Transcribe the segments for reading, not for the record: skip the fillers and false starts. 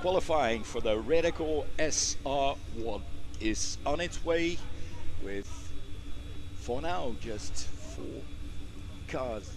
Qualifying for the Radical SR1 is on its way with, for now, just 4 cars.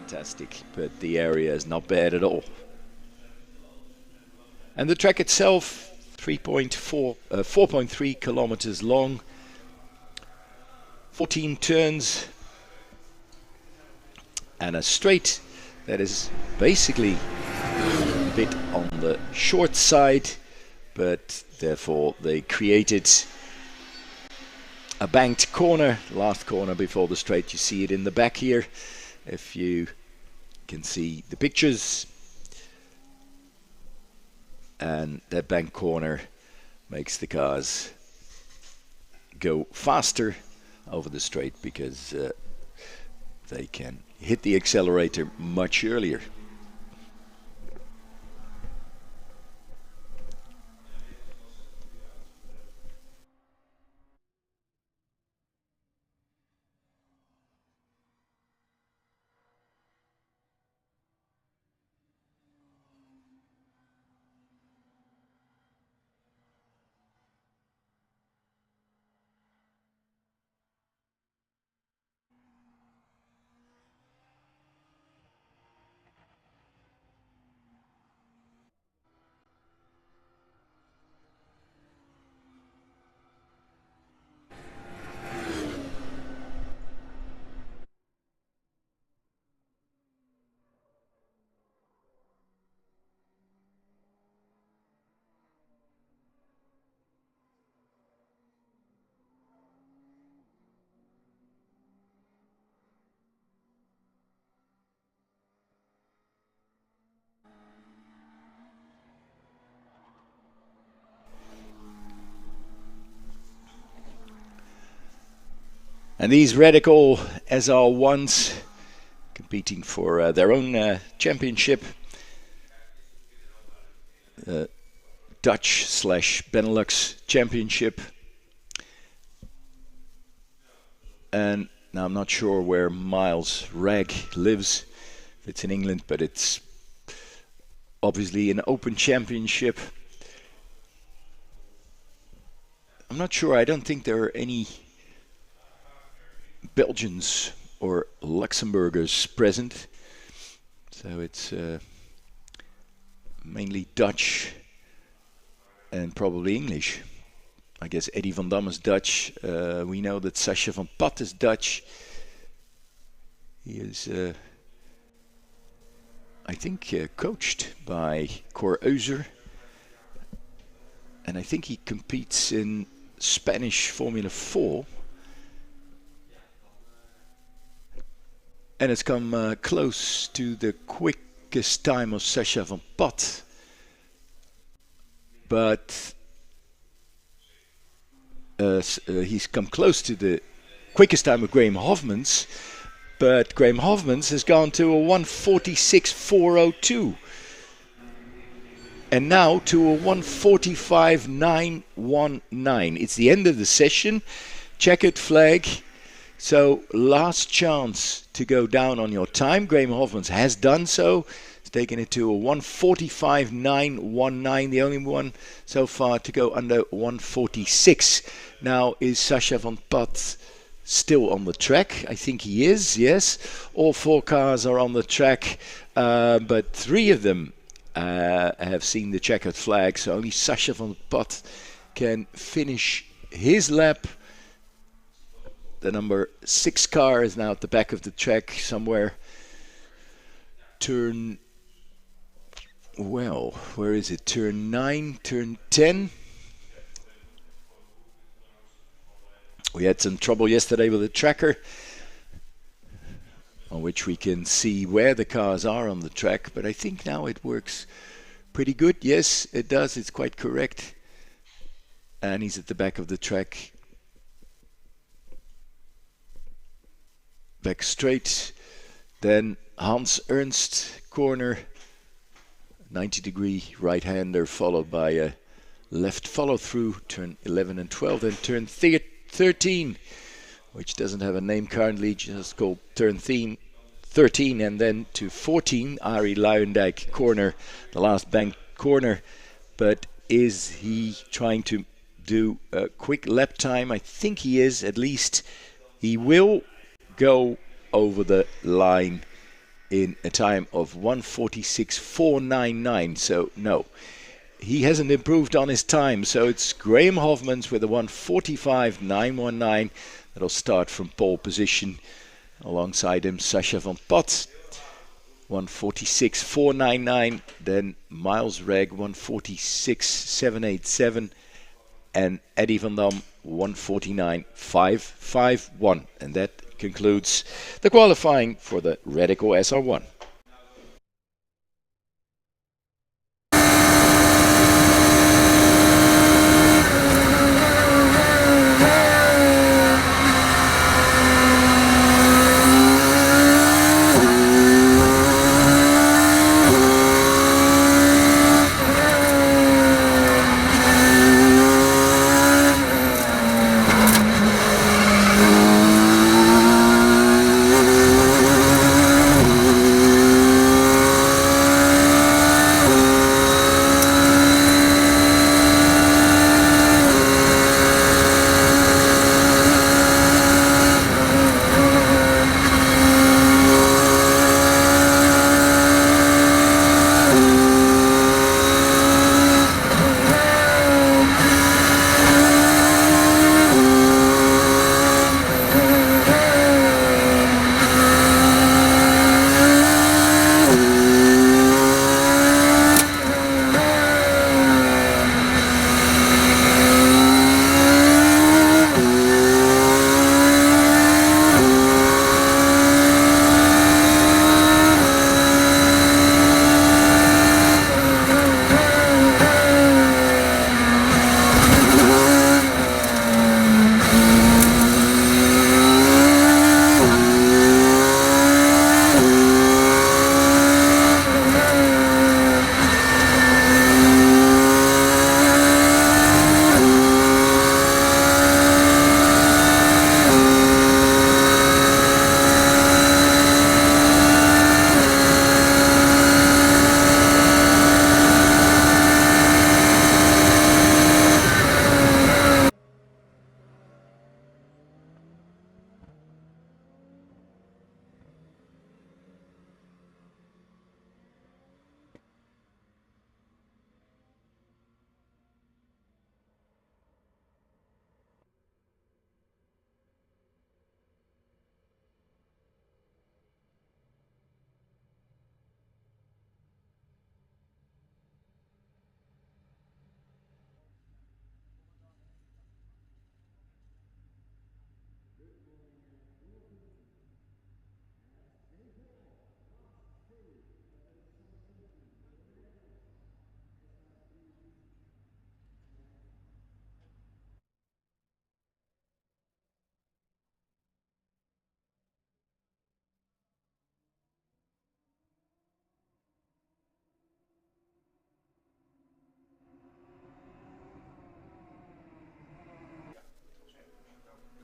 Fantastic, but the area is not bad at all. And the track itself, 4.3 kilometers long, 14 turns, and a straight that is basically a bit on the short side, but therefore they created a banked corner, last corner before the straight. You see it in the back here, if you can see the pictures, and that bank corner makes the cars go faster over the straight because they can hit the accelerator much earlier. And these Radical SR1s competing for their own championship, Dutch/Benelux championship. And now I'm not sure where Miles Ragg lives, if it's in England, but it's obviously an open championship. I'm not sure, I don't think there are any Belgians or Luxembourgers present, so it's mainly Dutch and probably English. I guess Eddie van Dam is Dutch. We know that Sascha van Pat is Dutch. He is, I think, coached by Cor Euser. And I think he competes in Spanish Formula 4. And it's come close to the quickest time of Sacha van Pat. But he's come close to the quickest time of Graham Hoffman's. But Graham Hoffman's has gone to a 1:46.402. And now to a 1:45.919. It's the end of the session. Checkered flag. So last chance to go down on your time. Graham Hoffman's has done so. He's taken it to a 1:45.919. The only one so far to go under 1:46. Now is Sacha van Pat still on the track? I think he is, yes. All 4 cars are on the track, but 3 of them have seen the checkered flag, so only Sacha van Pat can finish his lap. The number 6 car is now at the back of the track somewhere. Where is it? Turn 9, turn 10. We had some trouble yesterday with the tracker, on which we can see where the cars are on the track, but I think now it works pretty good. Yes, it does. It's quite correct. And he's at the back of the track. Back straight. Then Hans Ernst, corner. 90-degree right-hander, followed by a left follow-through. Turn 11 and 12. Then turn 13, which doesn't have a name currently, just called turn 13, and then to 14, Arie Luijendijk corner, the last bank corner. But is he trying to do a quick lap time? I think he is. At least he will go over the line in a time of 1:46.499. So no, he hasn't improved on his time. So it's Graham Hoffman's with a 1:45.919 that'll start from pole position. Alongside him, Sacha van Pat, 1:46.499. Then Miles Reg, 1:46.787. And Eddie van Dam, 1:49.551. And that concludes the qualifying for the Radical SR1.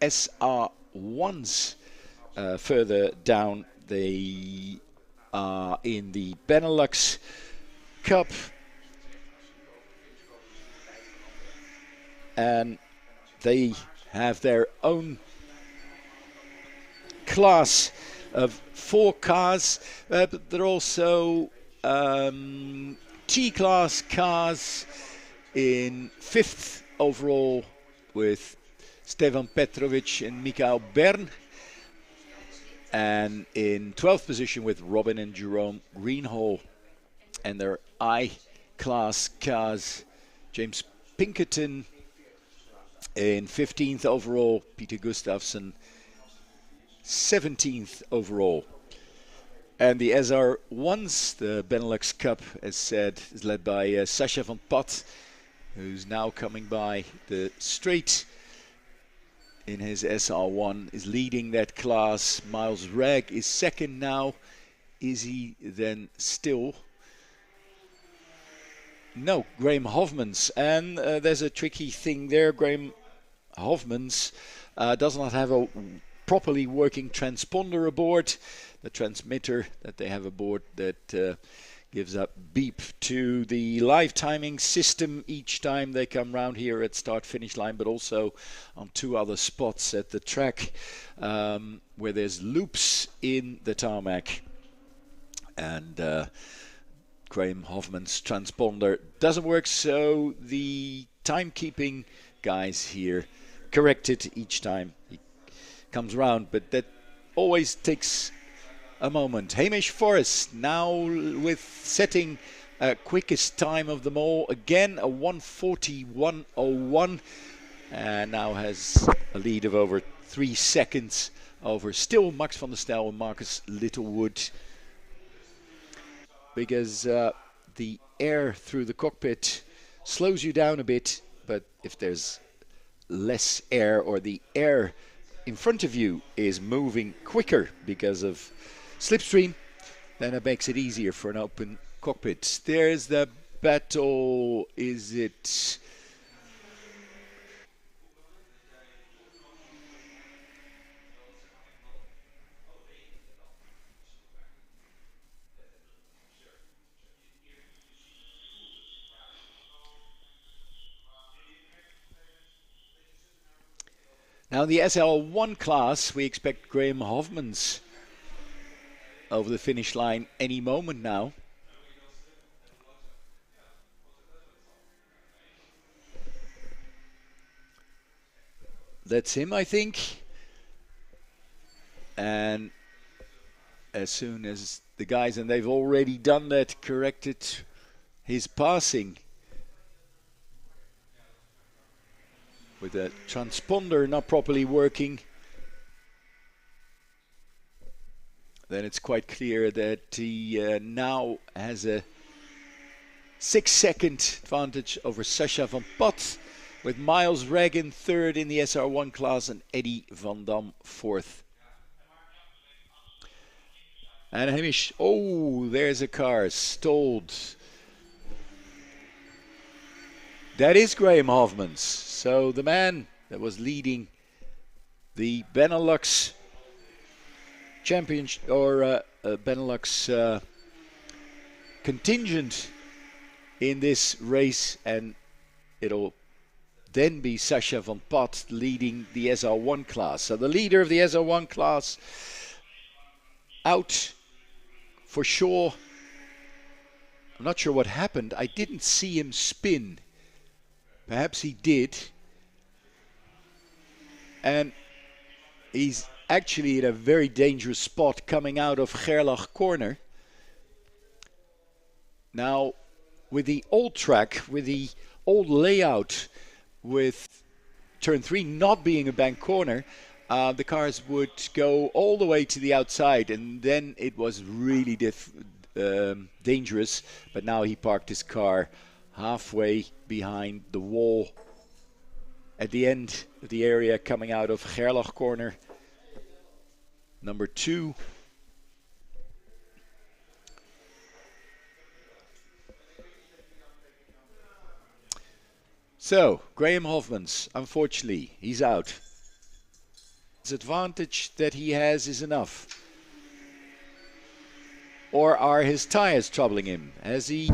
SR1s further down. They are in the Benelux Cup. And they have their own class of 4 cars, but they're also T-class cars in 5th overall with Stefan Petrovic and Mikael Bern, and in 12th position with Robin and Jerome Greenhall. And their I-class cars, James Pinkerton in 15th overall, Peter Gustafsson 17th overall. And the SR1s, the Benelux Cup, as said, is led by Sascha van Pat, who's now coming by the straight in his SR1, is leading that class. Miles Ragg is second now. Is he then still? No, Graham Hofmans. And there's a tricky thing there. Graham Hofmans does not have a properly working transponder aboard. The transmitter that they have aboard that gives up beep to the live timing system each time they come round here at start finish line, but also on 2 other spots at the track where there's loops in the tarmac. And Graham Hofmann's transponder doesn't work, so the timekeeping guys here correct it each time he comes round, but that always takes a moment. Hamish Forrest now with setting quickest time of them all, again a 1:41.01, and now has a lead of over 3 seconds over still Max van der Stel and Marcus Littlewood, because the air through the cockpit slows you down a bit, but if there's less air, or the air in front of you is moving quicker because of slipstream, then it makes it easier for an open cockpit. There's the battle. Is it? Now in the SL1 class, we expect Graham Hofmans over the finish line any moment now. That's him, I think. And as soon as the guys, and they've already done that, corrected his passing with the transponder not properly working, then it's quite clear that he now has a 6-second advantage over Sascha van Pat, with Miles Ragg in 3rd in the SR1 class and Eddie van Dam 4th. And Hamish, oh, there's a car stalled. That is Graham Hofmans. So the man that was leading the Benelux championship, or Benelux contingent in this race, and it'll then be Sascha van Pat leading the SR1 class. So the leader of the SR1 class out for sure. I'm not sure what happened. I didn't see him spin. Perhaps he did. And he's actually in a very dangerous spot coming out of Gerlach corner. Now, with the old track, with the old layout, with turn 3 not being a bank corner, the cars would go all the way to the outside, and then it was really dangerous. But now he parked his car halfway behind the wall at the end of the area coming out of Gerlach corner, number 2. So, Graham Hofmans, unfortunately, he's out. His advantage that he has is enough? Or are his tires troubling him? Has he...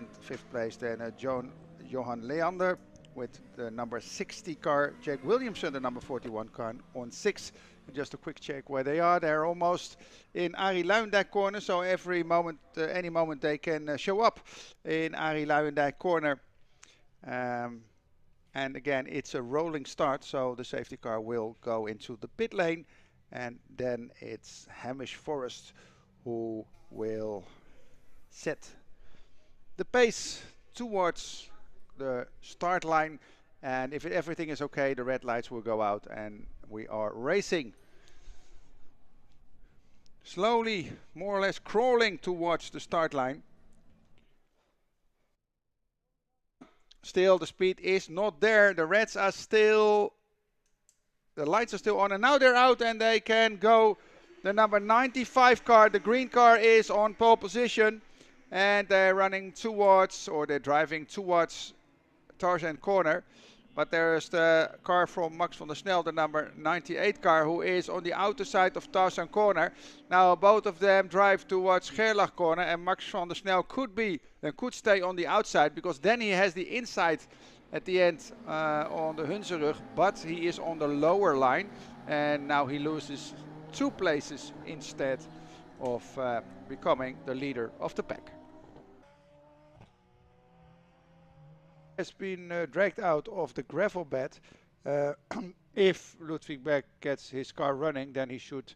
and 5th place then Johan Leander with the number 60 car, Jake Williamson, the number 41 car on 6. And just a quick check where they are. They're almost in Arie Luijendijk corner, so every moment, any moment they can show up in Arie Luijendijk corner. And again, it's a rolling start, so the safety car will go into the pit lane, and then it's Hamish Forrest who will set the pace towards the start line, and if everything is okay, the red lights will go out and we are racing. Slowly, more or less crawling towards the start line. Still, the speed is not there. The reds are still, the lights are still on, and now they're out and they can go. The number 95 car, the green car, is on pole position, and they're running towards, or they're driving towards Tarzan corner. But there's the car from Max van der Snel, the number 98 car, who is on the outer side of Tarzan corner. Now both of them drive towards Gerlach corner, and Max van der Snel could stay on the outside, because then he has the inside at the end on the Hunzerug, but he is on the lower line, and now he loses 2 places instead of becoming the leader of the pack. Has been dragged out of the gravel bed. If Ludwig Beck gets his car running, then he should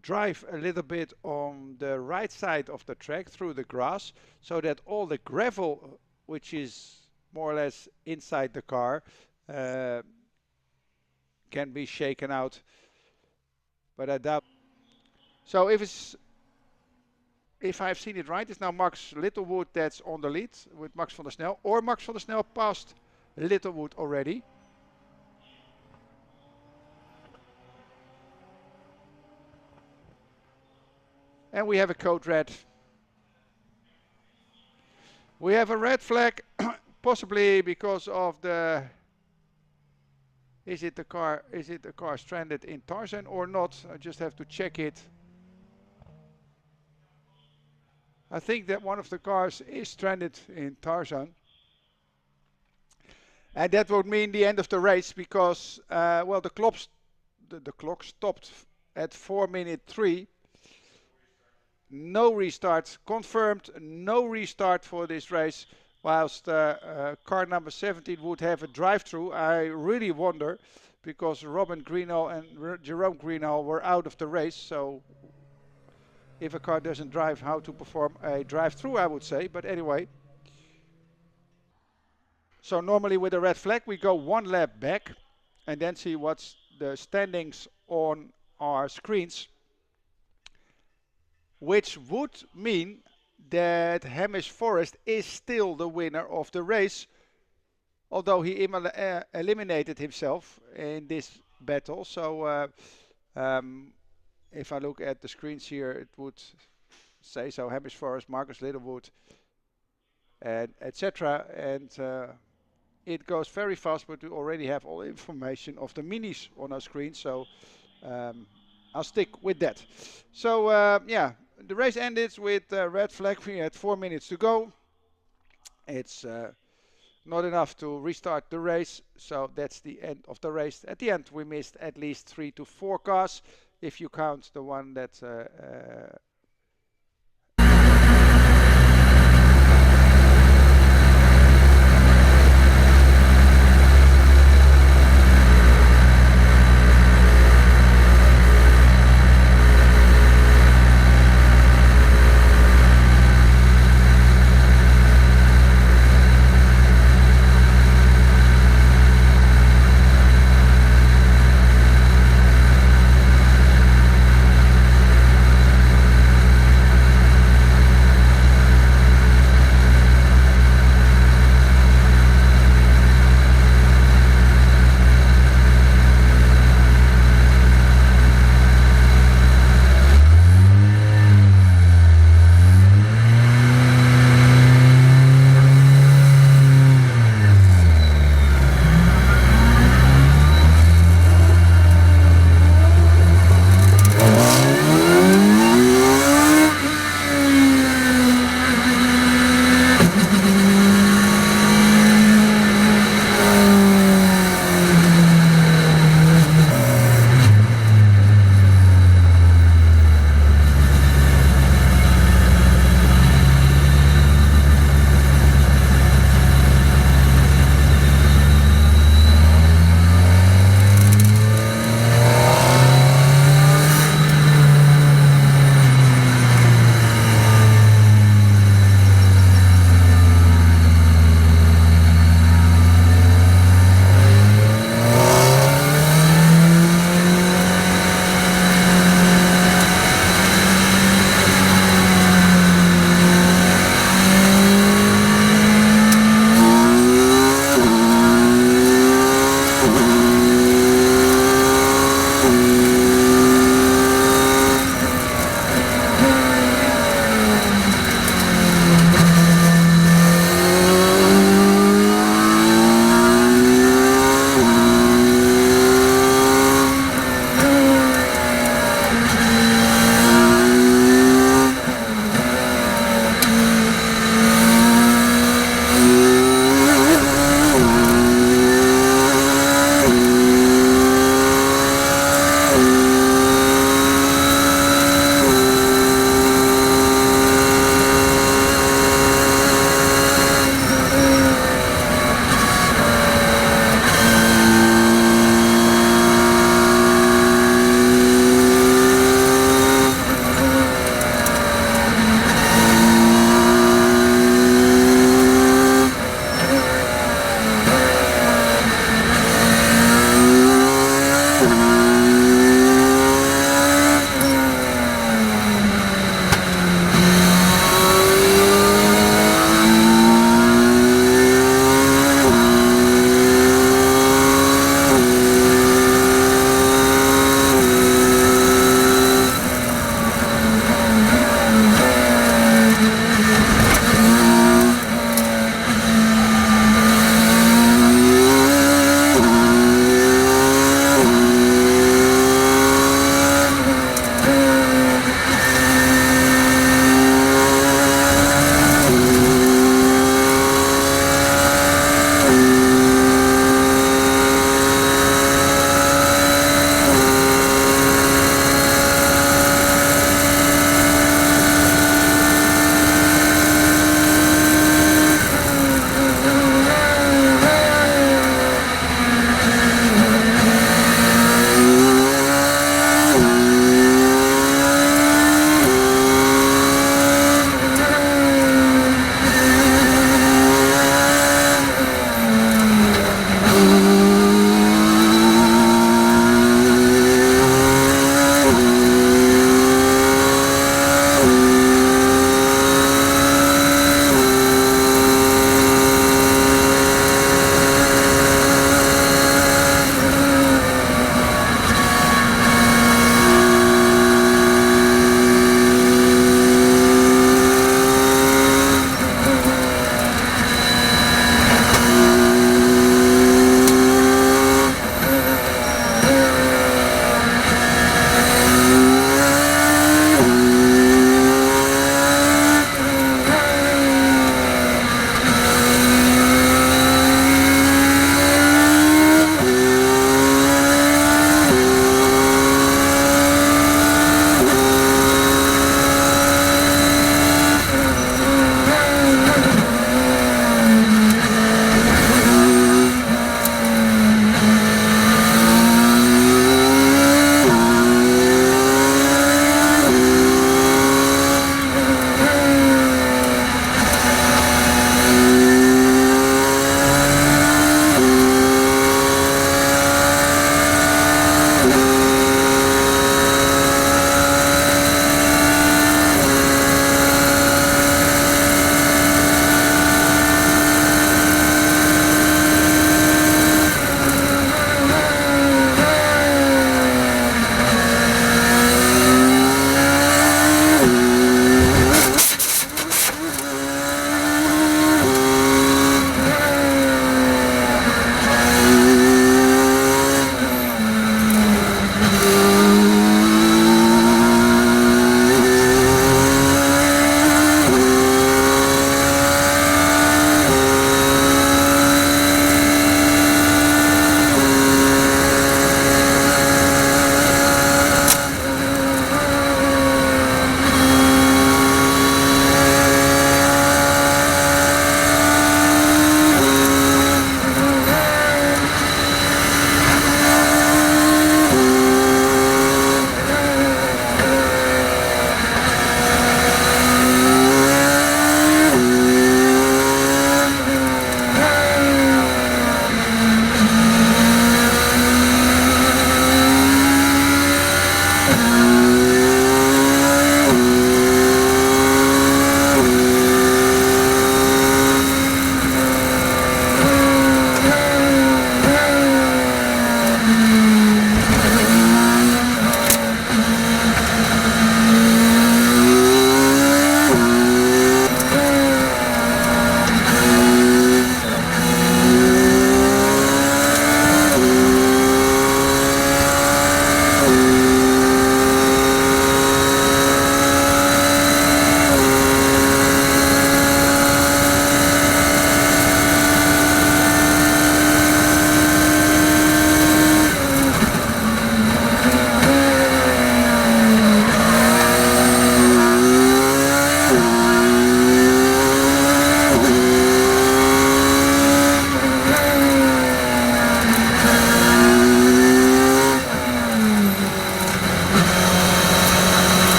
drive a little bit on the right side of the track through the grass, so that all the gravel, which is more or less inside the car, can be shaken out. But I doubt. So if I've seen it right, it's now Max Littlewood that's on the lead with Max van der Snel, or Max van der Snel passed Littlewood already. And we have a code red. We have a red flag, possibly because of the, is it the car stranded in Tarzan or not? I just have to check it. I think that one of the cars is stranded in Tarzan. And that would mean the end of the race, because, well, the clock stopped at 4:03. No restart confirmed, no restart for this race, whilst car number 17 would have a drive-through. I really wonder, because Robin Greenall and Jerome Greenall were out of the race, so if a car doesn't drive, how to perform a drive-through, I would say. But anyway. So normally with a red flag, we go 1 lap back and then see what's the standings on our screens. Which would mean that Hamish Forrest is still the winner of the race, although he eliminated himself in this battle. So if I look at the screens here, it would say so: Hamish Forrest, Marcus Littlewood, and etc. And it goes very fast, but we already have all information of the minis on our screen, so I'll stick with that. So yeah, the race ended with red flag. We had 4 minutes to go. It's not enough to restart the race, so that's the end of the race. At the end, we missed at least 3 to 4 cars, if you count the one that